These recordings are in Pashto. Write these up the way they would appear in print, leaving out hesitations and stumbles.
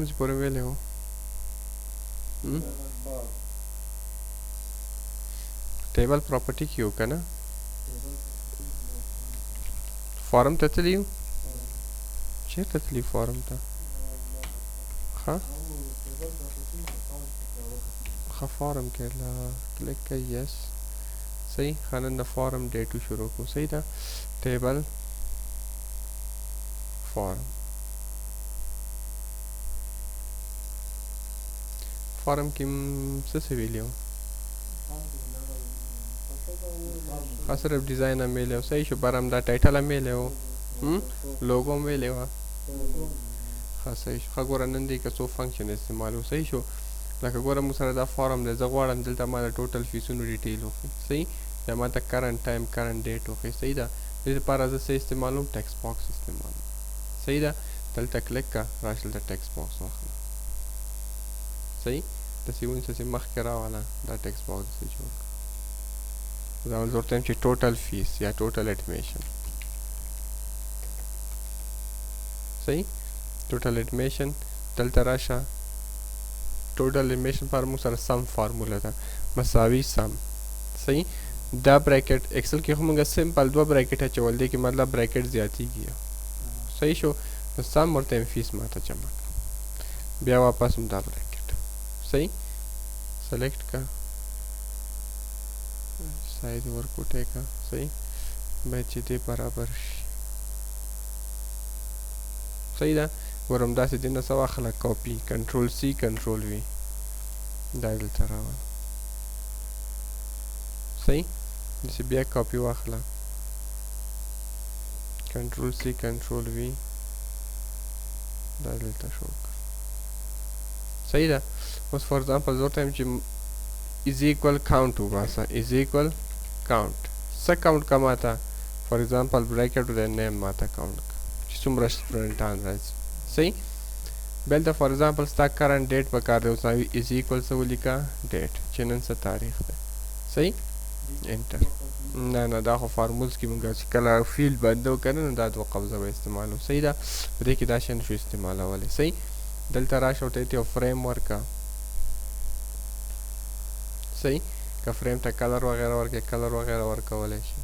چې پورې ویلې وو ټیبل پراپرټي کې وو که نه فارم ته تللي یو چېرته تللي فارم ته ښه ښه فارم کې کلیک کوي یس صحیح ښه نن د فارم ډیټو شروع کړو صحیح ده ټیبل فارم فارم کې څه څه ویلي وو ښه صرف ډیزاین هم ویلی وو صحیح شو بر همدا ټایټل هم ویلی وو لوګو هم ویلی وه ښه صحیح شو ښه ګوره نن دې که څو فنکشن استعمال وو صحیح شو لکه ګوره موږ سره دا فارم دی زه غواړم دلته ما د ټوټل فیسونو ډیټیل وښي صحیح یا ما ته کرنټ ټایم کرنټ ډیټ وښي صحیح ده دې دپاره زه څه استعمالوم ټیکسټ باکس استعمالوم صحیح ده دلته کلیک که راشه دلته ټیکسټ باکس واخله صحیح داسې ونیسه چې مخکې راوله دا ټیکسټ باکس داسې جوړ کړه دا اول زه ورته وایم چې ټوټل فیس یا ټوټل اډمیشن صحیح ټوټل اډمیشن دلته راشه ټوټل اډمیشن پر موږ سره سم فارموله ده مساوي سم صحیح دا بریکټ اکسل کې خو موږ سمپل دوه بریکټ اچول دی کې مطلب بریکټ زیاتېږي صحیح شو نو سم ورته یم فیس ماته جمع کړه بیا واپس هم دا بریکټ صحیح سلیکټ که سایز ورکوټی که صحیح باید چې دې برابر شي صحیح ده ګوره همداسې دې نه څه واخله کاپي کنټرول سی کنټرول وي دا دلته راوله صحیح داسې بیا کاپي واخله کنټرول سی کنټرول وي دا دلته شو صحیح ده اوس فار ایگزامپل زه ورته وایم چې is equal count وباسه is equal count څه count که ماته فار ایگزامپل براکټ د نیم ماته count که چې څومره سټوډنټان راځي صحیح بیا دلته فار ایگزامپل ستا کرنټ ډیټ پکار دی اوس is equal څه ولیکه ډیټ چې نن څه تاریخ دی صحیح انټر نه دا خو فارمولز کې مونږ چې کله فیلډ بندو که نه نو دا دوه قوزه به استعمالو صحیح ده په دې کې دا شی نشو استعمالولی صحیح دلته راشه ورته یې یو فریم ورکه صحیح که فریم ته کلر وغیره ورکړې کلر وغیره ورکولی شي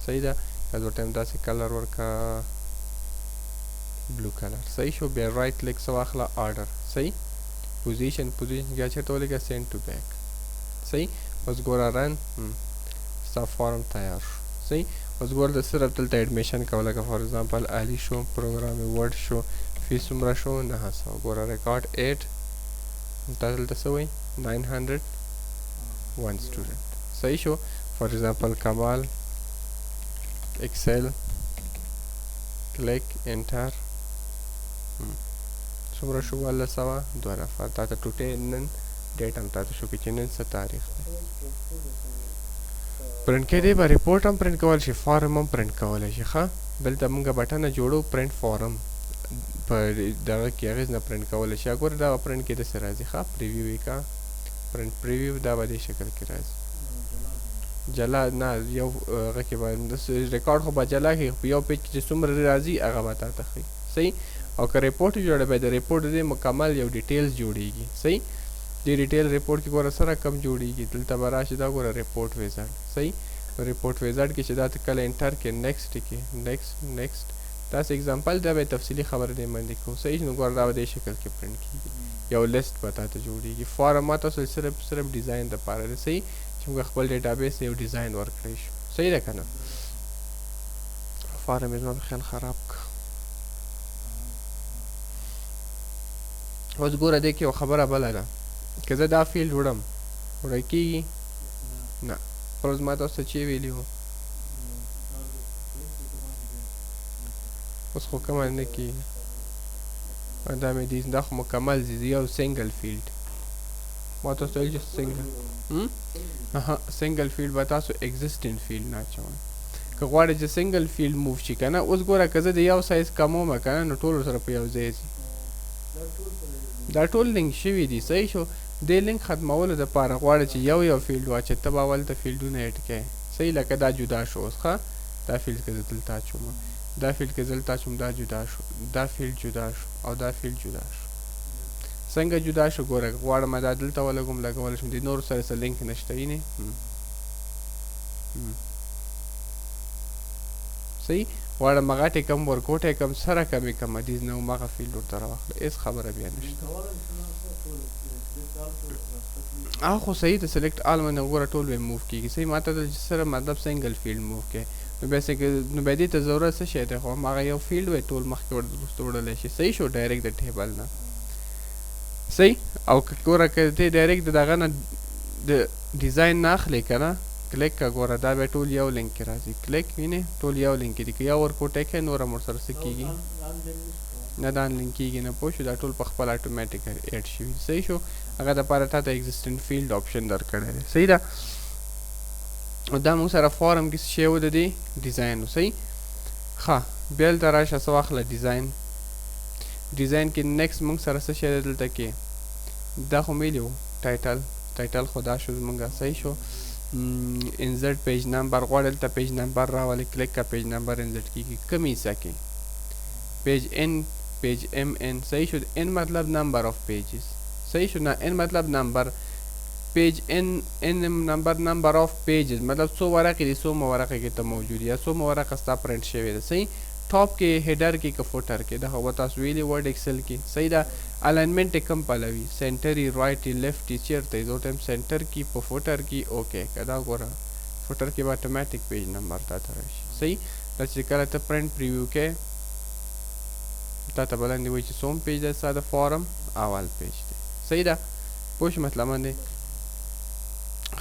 صحیح ده که ورته هم داسې کلر ورکه بلو کلر صحیح شو بیا رایټ کلیک څه واخله آرډر صحیح پوزیشن بیا چېرته ولیکه سینډ ټو بیک صحیح اوس ګوره رن ستا فارم تیار شو صحیح اوس ګوره د صرف دلته اډمیشن کوه لکه فار ایگزامپل علي شو پروګرام ورډ شو فیس څومره شو 900 ګوره ریکارډ 8 دا دلته څه وایي 900 one student صحیح شو فار ایگزامپل کمال اکسل کلیک انټر څومره شو 1200 دوه نفر تا ته ټوټې نن ډیټ هم تا ته شو چې نن څه تاریخ دی پرنټ کېدی به ریپورټ هم پرنټ کولی شي فارم هم پرنټ کولی شي ښه دلته موږ بټنه جوړو پرنټ فارم په دغه کې هغې نه پرنټ کولی شي ګوره دا به پرنټ کې داسې راځي ښه پریویو یې که پرنټ پریویو دا به دې شکل کې راځي جلا نه یو هغه کې به ریکارډ خو به جلا کړي په یو پیج کې چې څومره راځي هغه به تا ته ښیي صحیح او که ریپورټ جوړه به د ریپورټ دې مکمل یو ډیټیلز جوړیږي صحیح دې ډیټیل ریپورټ کې ګوره سره کم جوړیږي دلته به راشي دا ګوره ریپورټ ویزارډ صحیح ریپورټ ویزارډ کې چې دا ته کله انټر کې نیکسټ کې نیکسټ داسې اگزامپل دا به تفصیلي خبره دې باندې کوو صحیح نو ګوره دا به دې شکل کې پرنټ کېږي یو لیست به تا ته جوړیږي فارم ما تاسو صرف ډیزاین دپاره دی صحیح چې موږ خپل ډیټابیس یو ډیزاین ورکړی شو صحیح ده که نه فارم یې زما په خیال خراب که اوس ګوره دې کې یو خبره بله ده که زه دا فیلډ وړم وړی کېږي نه پر اوس ما تاسو ته چې ویلي وو اوس خو کومه نه کېږي دا مې دي دا خو مکمل دي یو سنګل فیلډ ما تاسو ته ویل چې سنګل سنګل فیلډ به تاسو ایګزسټنټ فیلډ نه اچوئ که غواړئ چې سنګل فیلډ موو شي که نه اوس ګوره که زه د یو سایز کمومه که نه نو ټول سره په یو ځای ځي دا ټول لینک شوي دي صحیح شو دې لینک ختمولو دپاره غواړئ چې یو فیلډ واچوئ ته به اولته فیلډونه ایډ کړئ صحیح لکه دا جدا شو اوس ښه دا فیلډ که زه دلته اچوم دا فیلډ کې دلته چوم دا جدا شو دا فیلډ جدا شو او دا فیلډ جدا شو څنګه جدا شو ګوره غواړم دا دلته ولګوم لګولی شم د نورو سره څه لینک نشته وینې صحیح غواړم هغه ټیکم ورکوټ یې کم سره کمې کم دیز نه هماغه فیلډ ورته راواخله هېڅ خبره بیا نشته خو صحیح د سلیکټ آل باندې وګوره ټول به موو کېږي صحیح ما ته د سره مطلب سنګل فیلډ موو کې نو بیا دې ته ضرورت څه شی دی خو هماغه یو فیلډ وی ټول مخکې وروسته وړلی شي صحیح شو ډایرکټ د ټیبل نه صحیح او که ګوره که ته ډایرکټ د دغه نه د ډیزاین نه اخلې که نه کلیک که ګوره دا بیا ټول یو لینک کې راځي کلیک وینې ټول یو لینک کې دي که یو ورکوټی کوې نور هم ورسره څه کېږي نه دا انلینک کېږي نه پوه شو دا ټول په خپل اټومیټیک ایډ شوي صحیح شو هغه دپاره تا ته ایګزسټنټ فیلډ آپشن درکړی دی صحیح ده دا موږ سره فارم کې څه شی و د دې ډیزاین و صحیح ښه بیا دلته راشه څه واخله ډیزاین کې نیکسټ موږ سره څه شی دی دلته کې دا خو میلي و ټایټل خو دا شو زمونږ صحیح شو انزرټ پیج نمبر غواړې دلته پیج نمبر راولې کلیک کا پیج نمبر انزرټ کېږي کوم حصه کې پیج ایم ان صحیح شو ان مطلب نمبر آف پیجز صحیح شو نه ان مطلب نمبر پیج ان نمبر آف پیجز مطلب څو ورقې دي څو ورقې کې ته موجود یا څو ورقه ستا پرنټ شوی ده صحیح ټاپ کې هیډر کې که فوټر کې دا خو تاسو ویلي ورډ ایکسل کې صحیح ده الاینمنټ یې کم پلوي سینټر یې رایټ یې لیفټ یې چیرته یې زه ټایم سینټر کې په فوټر کې اوکې که دا ګوره فوټر کې به اټومیټیک پیج نمبر تا ته راشي صحیح دا چې کله ته پرنټ پریویو کې تا ته به لاندې وایي چې څوم پیج دی ستا د فارم اول پیج دی صحیح ده پوه شو مطلب باندې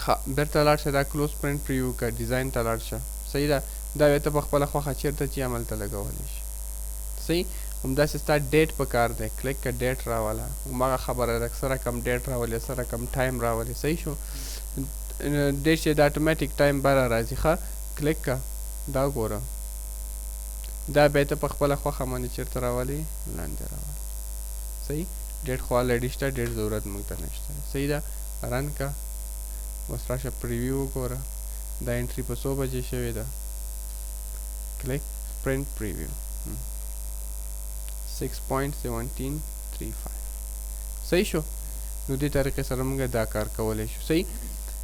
ښه بېرته لاړ شه دا کلوز پرنټ پریویو که ډیزاین ته لاړ شه صحیح ده دا بیا ته په خپله خوښه چېرته چې عمل ته لګولی شي صحیح همداسې ستا ډیټ په کار دی کلیک که ډیټ راوله هماغه خبره ده سره کم ډیټ راولې سره کم ټایم راولې صحیح شو ډیټ چې د اټومیټیک ټایم بره راځي ښه کلیک که دا ګوره دا بیا ته په خپله خوښه باندې چېرته راولې لاندې راولې صحیح ډیټ خو الریډي شته ډیټ ضرورت موږ ته نشته صحیح ده رن که اوس راشه پریویو وګوره دا انټري په څو بجې شوې ده کلیک پرنټ پریویو 6.1735 صحیح شو نو دې طریقې سره موږ دا کار کولی شو صحیح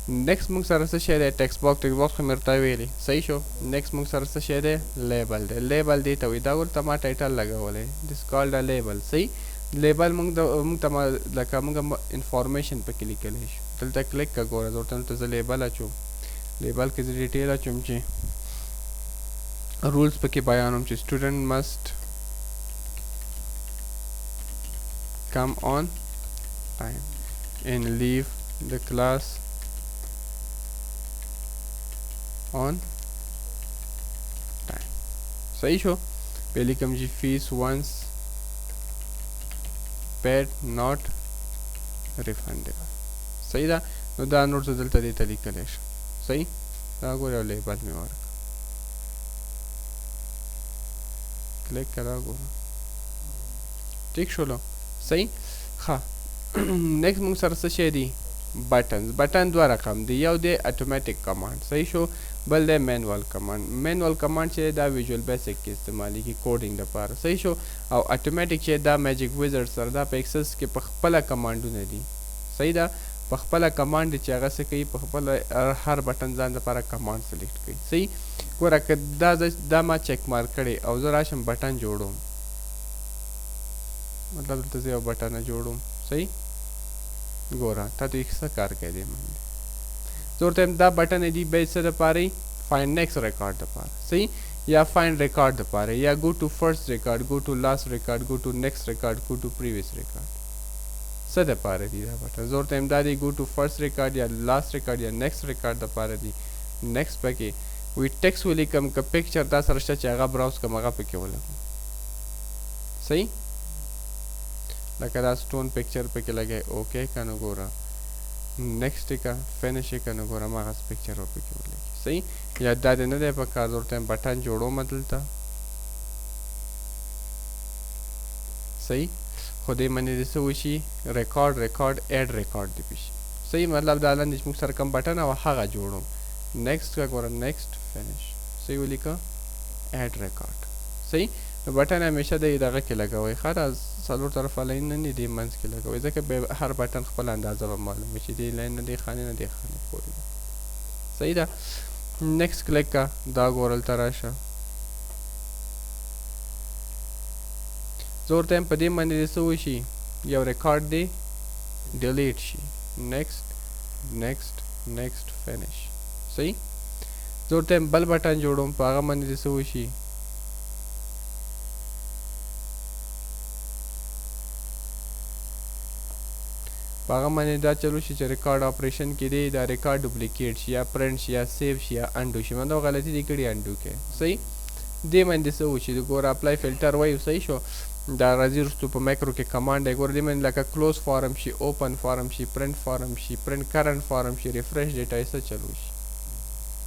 نیکسټ موږ سره څه شی دی ټیکسټ باکس خو مې ورته ویلي صحیح شو نیکسټ موږ سره څه شی دی لیبل دی لیبل دې ته وایي دا ورته ما ټایټل لګولی دس کالډ ا لیبل صحیح لیبل موږ ته لکه موږ انفارمیشن پکې لیکلی شو دلته کلیک که ګوره زه ورته دلته زه لیبل اچوم لیبل کې زه ډیټیل اچوم چې رولز پکې بیانوم چې سټوډنټ مسټ come on time and leave the class on time صحیح شو بیا لیکم چې fees once paid not refundable صحیح ده نو دا نور څه دلته دې ته لیکلی شم صحیح دا ګوره یو لیبل مې ورکړه کلیک که دا ګوره ټیک شولو صحیح ښه نیکسټ موږ سره څه شی دی بټن دوه رقم دی یو دی اټومیټیک کمانډ صحیح شو بل دی مینوال کمانډ چې دا ویژوال بیسک کې استعمالیږي کوډینګ دپاره صحیح شو او اټومیټیک چې دا میجیک ویزرډ سره دا په ایکسس کې په خپله کمانډونه دي صحیح ده په خپله کمانډ چې هغه څه کوي په خپله هر بټن ځان دپاره کمانډ سلیکټ کوي صحیح ګوره که دا ما چیک مارک کړی او زه راشم بټن جوړوم مطلب دلته زه یو بټنه جوړوم صحیح ګوره تا ته څه کار کوي دې باندې زه ورته وایم دا بټن دی بیا څه دپاره فایند نیکسټ ریکارډ دپاره صحیح یا فایند ریکارډ دپاره یا گو ټو فرست ریکارډ گو ټو لاست ریکارډ گو ټو نیکسټ ریکارډ گو ټو پریویس ریکارډ څه دپاره دی دا بټن زه ورته وایم دا دی گو ټو فرست ریکارډ یا لاست ریکارډ یا نیکسټ ریکارډ دپاره دی نیکسټ پکې وی ټیکس ولیکم که پکچر دا سره شته چې هغه براوز کړم هغه پکې ولګوم صحیح لکه دا سټون پکچر پکې لګی اوکې که نو ګوره نیکسټ یې که فینش یې که نو ګوره هماغسې پکچر ورپکې ولګي صحیح یا دا دې نه دی په کار زه ورته وایم بټن جوړومه دلته صحیح خو دې باندې دې څه وشي ریکارډ ایډ ریکارډ دې پشي صحیح مطلب دا لاندې چې موږ سره کوم بټن او هغه جوړوم نیکسټ که ګوره نیکسټ فینش صحیح ولیکه ایډ ریکارډ صحیح نو بټن همیشه د دغه کې لګوئ ښه دا څلور طرفه لاین نه دې منځ کې لګوئ ځکه به هر بټن خپل اندازه به معلوم وي چې دې لاین نه دې خانې نه دې خانې پورې ده صحیح ده نیکسټ کلیک کا دا ګورل ته راشه زه ورته یم په دې باندې دې څه وشي یو ریکارډ دی ډیلیټ شي نیکسټ نیکسټ نیکسټ فینش صحیح زه ورته یم بل بټن جوړوم په هغه باندې دې څه وشي په هغه باندې دا چلو شي چې ریکارډ اپریشن کې دی دا ریکارډ ډوپلیکیټ شي یا پرنټ شي یا سیو شي یا انډو شي مطلب غلطي دې کړې انډو کې صحیح دې باندې څه وشي د ګوره اپلای فلټر وایو صحیح شو دا راځي وروستو په مایکرو کې کمانډ دی ګوره دې باندې لکه کلوز فارم شي اوپن فارم شي پرنټ فارم شي پرنټ کرنټ فارم شي ریفریش ډیټا یې څه چلو شي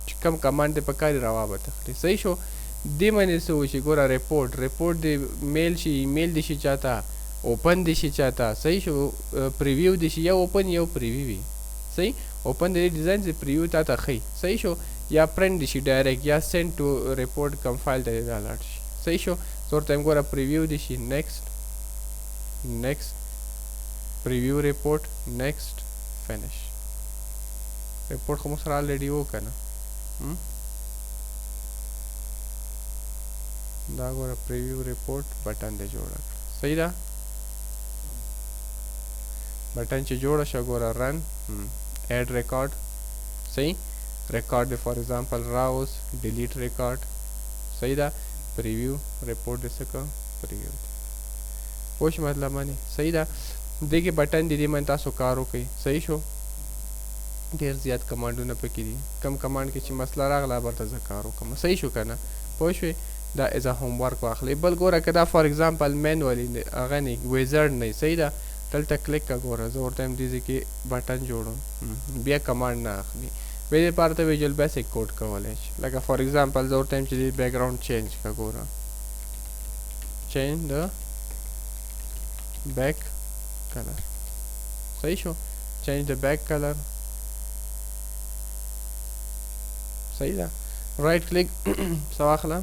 چې کوم کمانډ دی په کار یې روا به تخلي صحیح شو دې باندې څه وشي ګوره ریپورټ دی میل شي ایمیل دی شي چاته اوپن دی شي چاته صحیح شو پریویو دی شي یا اوپن یو پریویو وي صحیح اوپن دی ډیزاین چې پریویو تا ته ښیي صحیح شو یا پرنټ دی شي ډایرکټ یا سینډ ټو ریپورټ کم فایل ته دا لاړ شي صحیح شو زه ورته یم ګوره پریویو دی شي نیکسټ نیکسټ پریویو ریپورټ نیکسټ فینش ریپورټ خو موږ سره الریډي و که نه دا ګوره پریویو ریپورټ بټن دی جوړه کړه صحیح ده بټن چې جوړه شوه ګوره رن ایډ ریکارډ صحیح ریکارډ دی فار ایگزامپل راوس ډیلیټ ریکارډ صحیح ده پریویو ریپورټ دی څه کړه پریویو دی پوه شو مطلب باندې صحیح ده دې کې بټن دی دې باندې تاسو کار وکړئ صحیح شو ډېر زیات کمانډونه پکې دي کم کمانډ کې چې مسله راغله برته زه کار وکړم صحیح شو که نه پوه شوې دا ایز ا هوم ورک واخلئ بل ګوره که دا فار ایگزامپل مینولی هغه نه ویزرډ نه صحیح ده دلته کلیک کا ګوره زه ورته یم دې ځای کې بټن جوړوم بیا کمانډ نه اخلي بیا دې لپاره ته ویژوال بیسک کوډ کولی شي لکه فار ایگزامپل زه ورته یم چې دې بیکګراؤنډ چینج کا ګوره چینج د بیک کلر صحیح شو چینج د بیک کلر صحیح ده رائټ کلیک څه واخله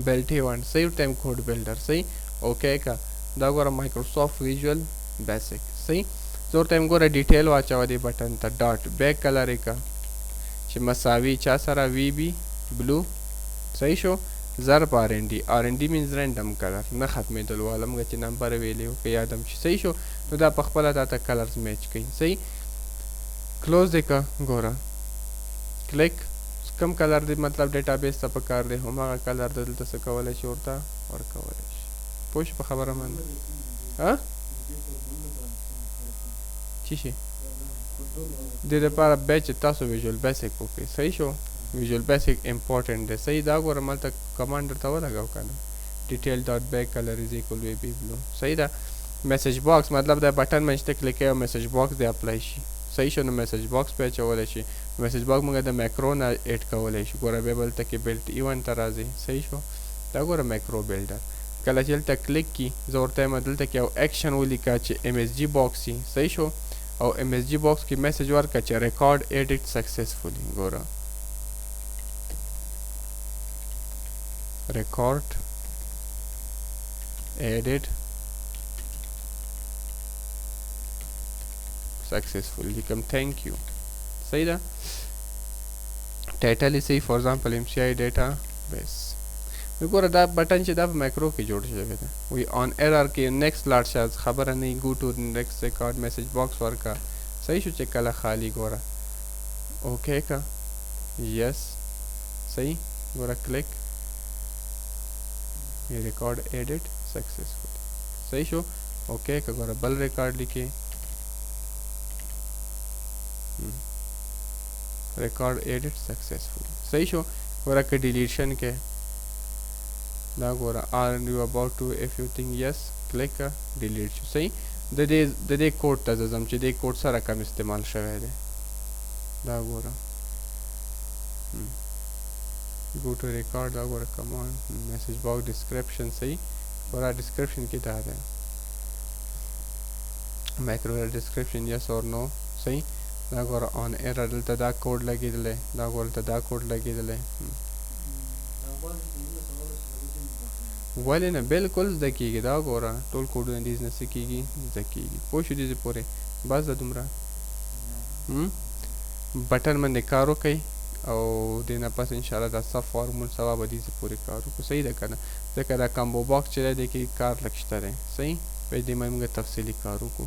بلټ ایونټ صحیح ټایم کوډ بلډر صحیح اوکې کا دا ګوره مایکروسافټ ویژوال بیسک صحیح زه ورته یم ګوره ډیټیل واچوه دې بټن ته ډاټ بیک کلر یې که چې مساوي چا سره وی بي بلو صحیح شو ضرب آر ان ډي مینز رینډم کلر نه ختمېدل واله موږ چې نمبر ویلی و که یادم شي صحیح شو نو دا په خپله تا ته کلرز میچ کوي صحیح کلوز دی که ګوره کلیک کم کلر دی مطلب ډیټا بیس ته په کار دی هماغه کلر د دلته څه کولی شي ورته ورکولی شي پوه شو په خبره باندې چی شي دې دپاره بیا چې تاسو ویژوال بیسک وکړئ صحیح شو ویژوال بیسک امپورټنټ دی صحیح دا ګوره ملته کمانډ درته ولګو که نه ډیټیل ډاټ بیک کلر از ایکول وی بي بلو صحیح ده میسج باکس مطلب دا بټن باندې چې کلیک کوئ او میسج باکس دی اپلای شي صحیح شو نو میسج باکس پې اچولی شي میسج باکس موږ د میکرو نه ایډ کولی شو ګوره بیا به دلته کې بلټ ایونټ ته راځي صحیح شو دا ګوره میکرو بلډر کله چې دلته کلیک کي زه ورته یم دلته کې یو ایکشن ولیکه چې ایم ایس جي باکس وي صحیح شو او ایم ایس جي باکس کې میسج ورکړه چې ریکارډ ایډیټ سکسسفولي ګوره ریکارډ ایډیټ successfully لیکم thank you صحیح ده ټایټل یې صحیح فار ایگزامپل MCI ډیټا بیس وګوره دا بټن چې دا په مایکرو کې جوړ شوی دی وی آن ایرر کې نیکسټ لاړ شه خبره نه گو ټو نیکسټ ریکارډ میسج باکس ورکا صحیح شو چې کله خالی ګوره اوکې کا یس صحیح ګوره کلیک یہ ریکارڈ ایڈٹ سکسیسفل صحیح شو اوکې کا ګوره بل ریکارډ لیکي record edit successfully صحیح شو ګوره که ډیلیشن کې دا ګوره are you about to if you think yes click delete شو صحیح د دې کوډ ته ځم چې دې کوډ سره کم استعمال شوی دی دا ګوره go to record دا ګوره command message box description صحیح ګوره description کې دا دی micro description yes or no صحیح دا ګوره آن ایرر دلته دا کوډ لګېدلی دا ګوره دلته دا کوډ لګېدلی ولې نه بالکل زده کېږي دا ګوره ټول کوډونه دې نه څه کېږي زده کېږي پوه شو دې پورې بس ده دومره بټن باندې کار وکئ او دې نه پس انشاءالله دا سب فارمول سبا به دې پورې کار وکړو صحیح ده که نه ځکه دا کمبو باکس چې دی دې کې کار لږ شته دی صحیح په دې باندې موږ تفصیلي کار وکړو